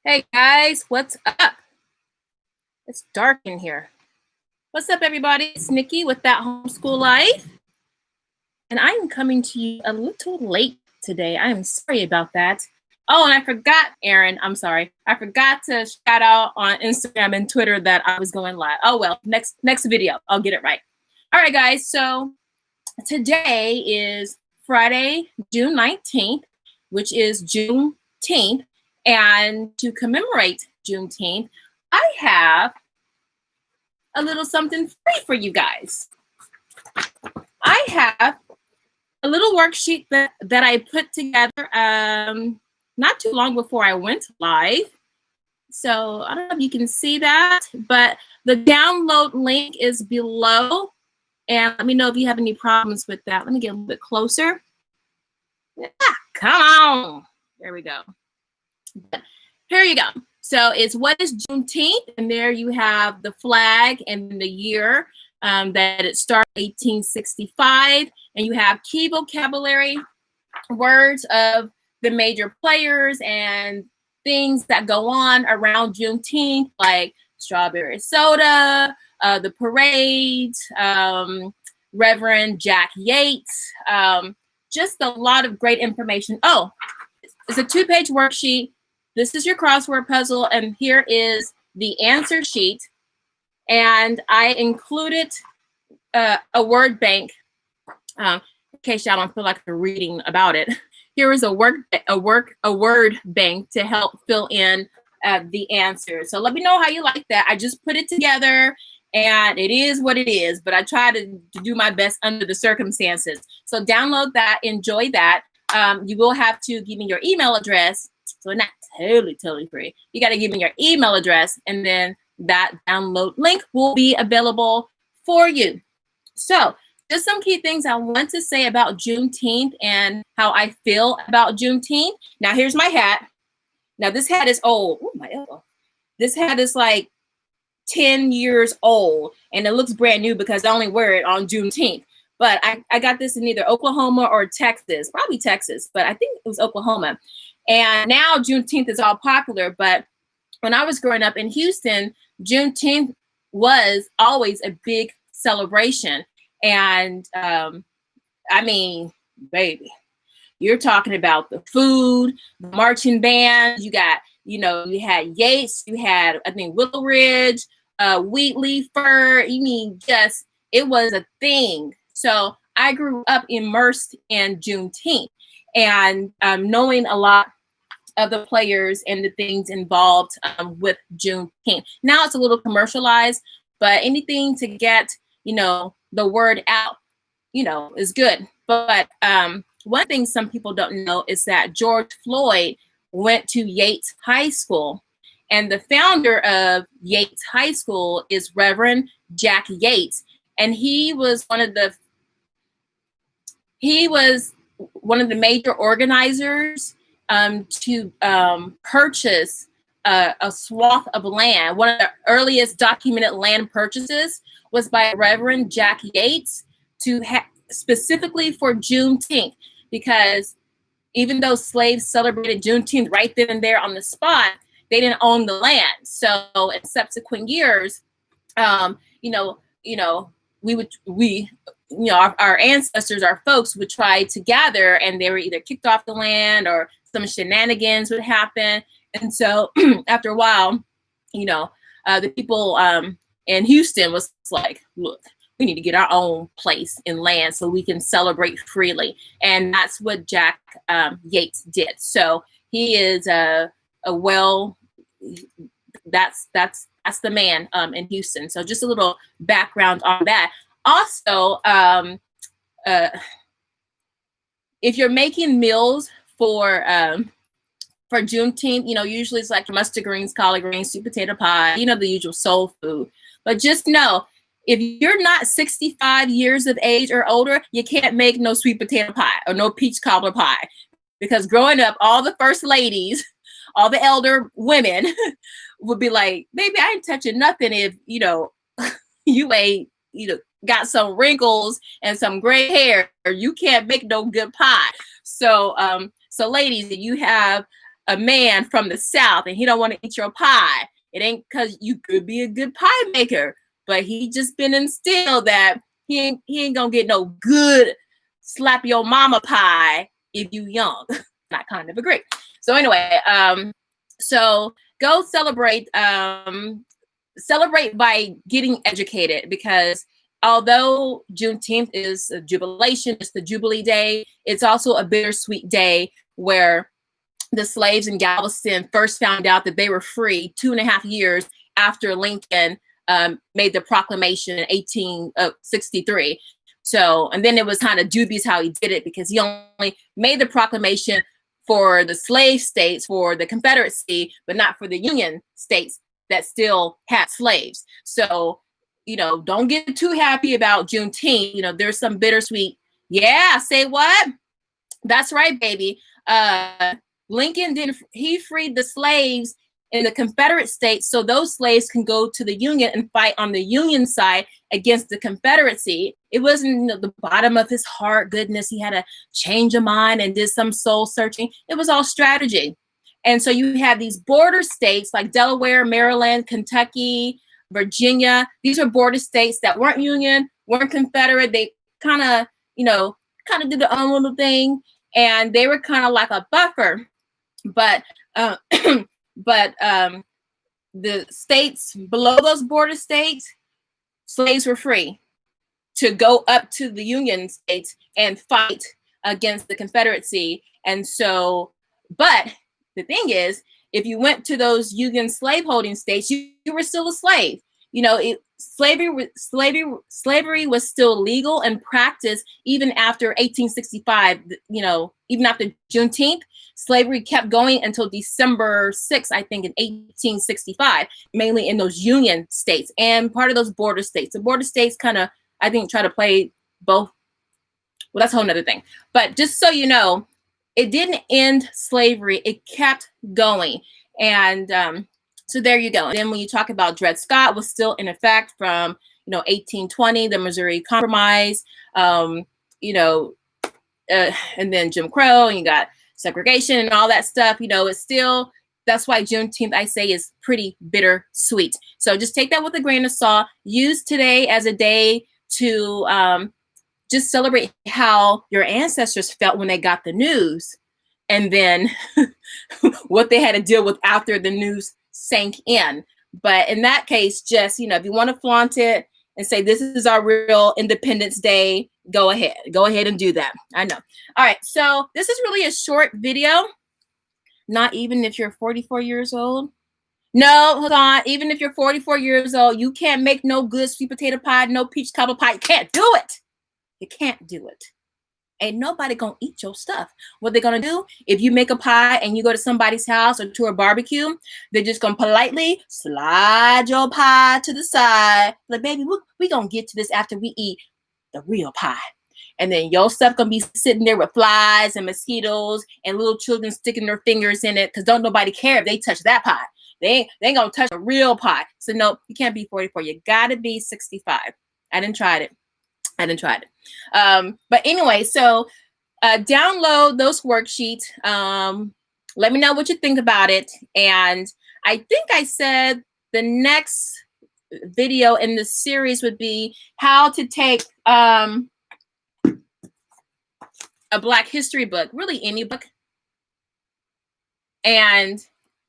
Hey guys, what's up? It's dark in here. What's up, everybody? It's Nikki with That Homeschool Life, and I'm coming to you a little late today. I am sorry about that. Oh, and I forgot, Aaron. I'm sorry. I forgot to shout out on Instagram and Twitter that I was going live. Oh well, next video, I'll get it right. All right, guys. So today is Friday, June 19th, which is Juneteenth. And to commemorate Juneteenth, I have a little something free for you guys. I have a little worksheet that I put together not too long before I went live. So I don't know if you can see that, but the download link is below. And let me know if you have any problems with that. Let me get a little bit closer. Yeah, come on. There we go. Here you go. So it's what is Juneteenth, and there you have the flag and the year that it started, 1865, and you have key vocabulary words of the major players and things that go on around Juneteenth, like strawberry soda, the parade, Reverend Jack Yates, just a lot of great information. Oh, it's a 2-page worksheet. This is your crossword puzzle, and here is the answer sheet. And I included a word bank in case y'all don't feel like you're reading about it. Here is a word bank to help fill in the answer. So let me know how you like that. I just put it together, and it is what it is, but I try to do my best under the circumstances. So download that, enjoy that. You will have to give me your email address. So not totally free. You got to give me your email address, and then that download link will be available for you. So just some key things I want to say about Juneteenth and how I feel about Juneteenth. Now here's my hat. Now this hat is old. Oh, my elbow. This hat is like 10 years old, and it looks brand new because I only wear it on Juneteenth. But I got this in either Oklahoma or Texas, probably Texas, but I think it was Oklahoma. And now Juneteenth is all popular, but when I was growing up in Houston, Juneteenth was always a big celebration. And I mean, baby, you're talking about the food, the marching band. You got, you had Yates, you had, I think, Willow Ridge, Wheatley, Fur. You mean, just, it was a thing. So I grew up immersed in Juneteenth and knowing a lot of the players and the things involved with Juneteenth. Now it's a little commercialized, but anything to get, the word out, is good. But one thing some people don't know is that George Floyd went to Yates High School, and the founder of Yates High School is Reverend Jack Yates, and he was one of the major organizers to purchase a swath of land. One of the earliest documented land purchases was by Reverend Jack Yates specifically for Juneteenth, because even though slaves celebrated Juneteenth right then and there on the spot, they didn't own the land. So in subsequent years, our ancestors, our folks would try to gather, and they were either kicked off the land or some shenanigans would happen. And so after a while, the people in Houston was like, look, we need to get our own place in land so we can celebrate freely. And that's what Jack Yates did. So he is that's the man in Houston. So just a little background on that. Also, if you're making meals for Juneteenth, usually it's like mustard greens, collard greens, sweet potato pie, the usual soul food. But just know, if you're not 65 years of age or older, you can't make no sweet potato pie or no peach cobbler pie. Because growing up, all the first ladies, all the elder women would be like, baby, I ain't touching nothing if, you ain't, got some wrinkles and some gray hair, or you can't make no good pie. So, so ladies, if you have a man from the South and he don't want to eat your pie, it ain't because you could be a good pie maker, but he just been instilled that he ain't gonna get no good slap your mama pie if you young. I kind of agree. So anyway, so go celebrate. Celebrate by getting educated, because although Juneteenth is a jubilation, it's the Jubilee Day, it's also a bittersweet day where the slaves in Galveston first found out that they were free 2.5 years after Lincoln made the proclamation in 1863. So, and then it was kind of dubious how he did it, because he only made the proclamation for the slave states, for the Confederacy, but not for the Union states that still had slaves. So, you know, don't get too happy about Juneteenth. You know, there's some bittersweet. Yeah, say what? That's right, baby. Lincoln he freed the slaves in the Confederate states, so those slaves can go to the Union and fight on the Union side against the Confederacy. It wasn't the bottom of his heart goodness. He had a change of mind and did some soul searching. It was all strategy. And so you have these border states like Delaware, Maryland, Kentucky, Virginia. These are border states that weren't Union, weren't Confederate. They kind of, you know, kind of did their own little thing. And they were kind of like a buffer. But the states below those border states, slaves were free to go up to the Union states and fight against the Confederacy. And so, but the thing is, if you went to those Union slaveholding states, you were still a slave. You know, slavery was still legal and practiced even after 1865. You know, even after Juneteenth, slavery kept going until December 6th, I think, in 1865, mainly in those Union states and part of those border states. The border states kind of, I think, try to play both. Well, that's a whole nother thing. But just so you know, it didn't end slavery. It kept going. And so there you go. And then when you talk about Dred Scott, was still in effect from, you know, 1820, the Missouri Compromise, you know, and then Jim Crow, and you got segregation and all that stuff. You know, it's still, that's why Juneteenth, I say, is pretty bittersweet. So just take that with a grain of salt. Use today as a day to just celebrate how your ancestors felt when they got the news, and then what they had to deal with after the news sank in. But in that case, just, you know, if you want to flaunt it and say this is our real Independence Day, go ahead and do that. I know. All right, so this is really a short video. Not even if you're 44 years old. No, hold on. Even if you're 44 years old, you can't make no good sweet potato pie, no peach cobbler pie. You can't do it. You can't do it. Ain't nobody gonna eat your stuff. What they're gonna do, if you make a pie and you go to somebody's house or to a barbecue, they're just gonna politely slide your pie to the side. Like, baby, we gonna get to this after we eat the real pie. And then your stuff gonna be sitting there with flies and mosquitoes and little children sticking their fingers in it, because don't nobody care if they touch that pie. They ain't gonna touch a real pie. So no, you can't be 44. You gotta be 65. I didn't try it. But anyway, so download those worksheets. Let me know what you think about it. And I think I said the next video in the series would be how to take a Black history book, really any book, and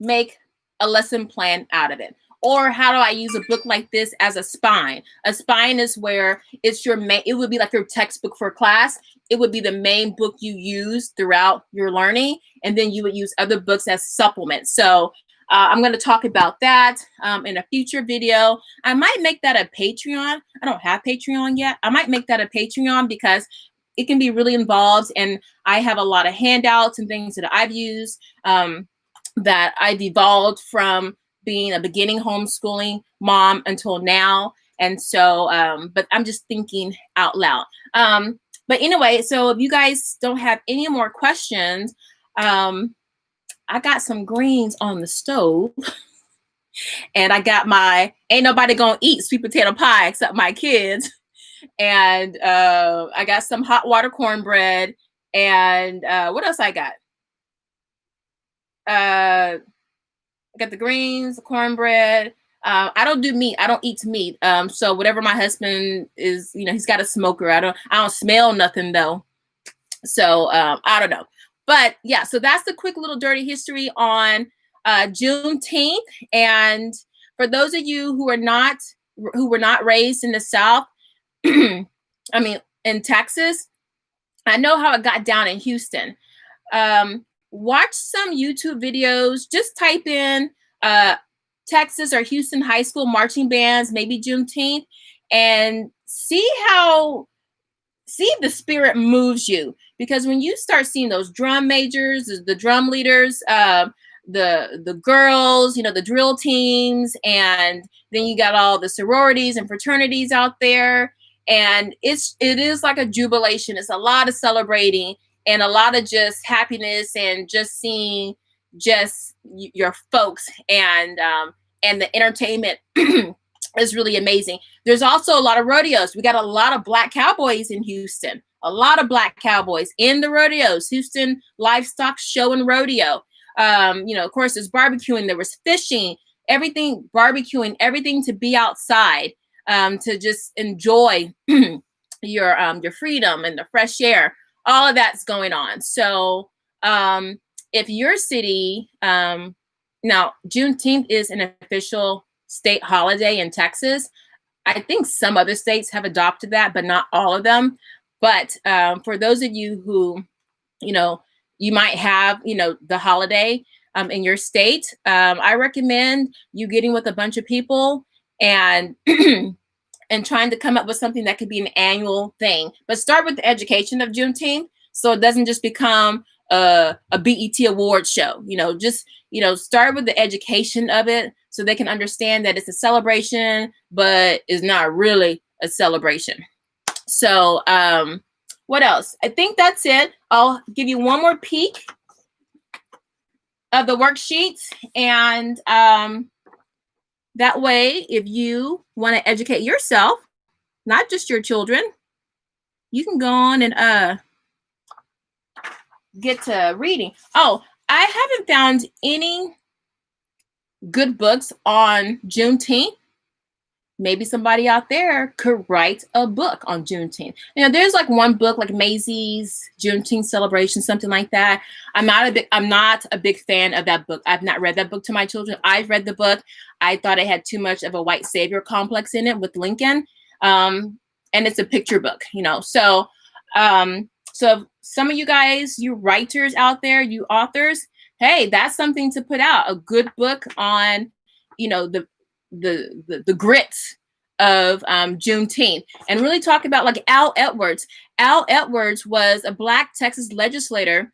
make a lesson plan out of it. Or how do I use a book like this as a spine? A spine is where it's your main, it would be like your textbook for class. It would be the main book you use throughout your learning. And then you would use other books as supplements. So I'm going to talk about that in a future video. I might make that a Patreon. I don't have Patreon yet. I might make that a Patreon because it can be really involved. And I have a lot of handouts and things that I've used that I've evolved from being a beginning homeschooling mom until now. And so, but I'm just thinking out loud. But anyway, so if you guys don't have any more questions, I got some greens on the stove and I got my, ain't nobody gonna eat sweet potato pie except my kids. And I got some hot water cornbread and what else I got? I got the greens, the cornbread. I don't do meat. I don't eat meat. So whatever my husband is, you know, he's got a smoker. I don't smell nothing though. So I don't know. But yeah, so that's the quick little dirty history on Juneteenth. And for those of you who were not raised in the South, I mean, in Texas, I know how it got down in Houston. Watch some YouTube videos. Just type in Texas or Houston high school marching bands, maybe Juneteenth, and see if the spirit moves you. Because when you start seeing those drum majors, the drum leaders, the girls, you know, the drill teams, and then you got all the sororities and fraternities out there, and it is like a jubilation. It's a lot of celebrating and a lot of just happiness and just seeing just your folks, and the entertainment is really amazing. There's also a lot of rodeos. We got a lot of black cowboys in Houston. A lot of black cowboys in the rodeos. Houston Livestock Show and Rodeo. You know, of course, there's barbecuing. There was fishing. Everything, barbecuing. Everything to be outside, to just enjoy your freedom and the fresh air. All of that's going on. So if your city, now Juneteenth is an official state holiday in Texas. I think some other states have adopted that, but not all of them. But for those of you who, you know, you might have, you know, the holiday in your state, I recommend you getting with a bunch of people and and trying to come up with something that could be an annual thing. But start with the education of Juneteenth, so it doesn't just become a BET award show. You know, just, you know, start with the education of it so they can understand that it's a celebration, but it's not really a celebration. So what else? I think that's it. I'll give you one more peek of the worksheets, and that way, if you want to educate yourself, not just your children, you can go on and get to reading. Oh, I haven't found any good books on Juneteenth. Maybe somebody out there could write a book on Juneteenth. You know, there's like one book, like Maisie's Juneteenth Celebration, something like that. I'm not a big fan of that book. I've not read that book to my children. I've read the book. I thought it had too much of a white savior complex in it with Lincoln. And it's a picture book, you know. So so some of you guys, you writers out there, you authors, hey, that's something to put out. A good book on, you know, the grits of Juneteenth, and really talk about like Al Edwards. Al Edwards was a Black Texas legislator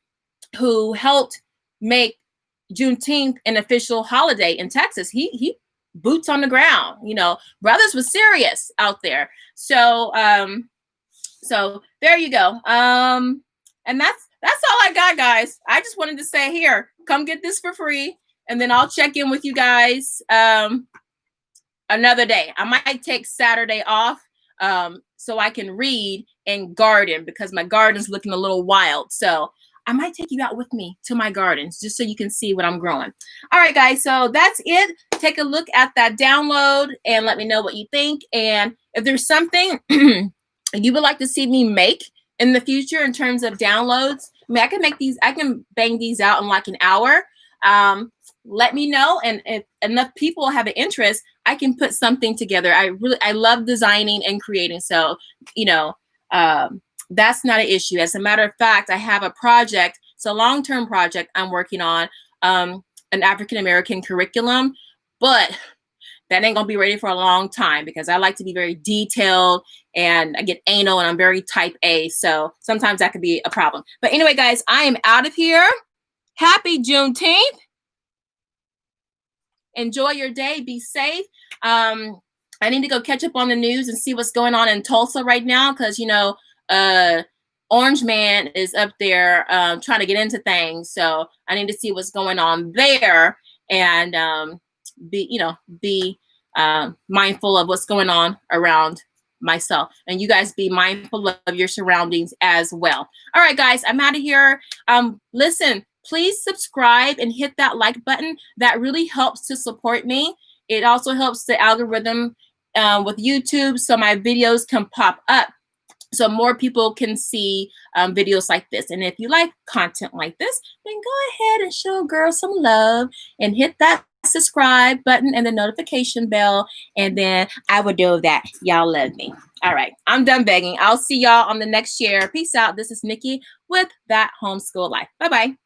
who helped make Juneteenth an official holiday in Texas. He boots on the ground, you know, brothers was serious out there. So so there you go. And that's all I got, guys. I just wanted to say, here, come get this for free, and then I'll check in with you guys another day. I might take Saturday off so I can read and garden, because my garden's looking a little wild. So I might take you out with me to my gardens just so you can see what I'm growing. All right, guys. So that's it. Take a look at that download and let me know what you think. And if there's something you would like to see me make in the future in terms of downloads, I mean, I can bang these out in like an hour. Let me know, and if enough people have an interest, I can put something together. I love designing and creating, so you know, that's not an issue. As a matter of fact, I have a project. It's a long-term project I'm working on, an African American curriculum, but that ain't gonna be ready for a long time because I like to be very detailed, and I get anal, and I'm very type A, so sometimes that could be a problem. But anyway, guys, I am out of here. Happy Juneteenth. Enjoy your day. Be safe. I need to go catch up on the news and see what's going on in Tulsa right now, because, you know, Orange Man is up there trying to get into things. So I need to see what's going on there, and be mindful of what's going on around myself. And you guys be mindful of your surroundings as well. All right, guys, I'm out of here. Listen, please subscribe and hit that like button. That really helps to support me. It also helps the algorithm with YouTube, so my videos can pop up, so more people can see videos like this. And if you like content like this, then go ahead and show a girl some love and hit that subscribe button and the notification bell. And then I will do that. Y'all love me. All right, I'm done begging. I'll see y'all on the next share. Peace out. This is Nikki with That Homeschool Life. Bye-bye.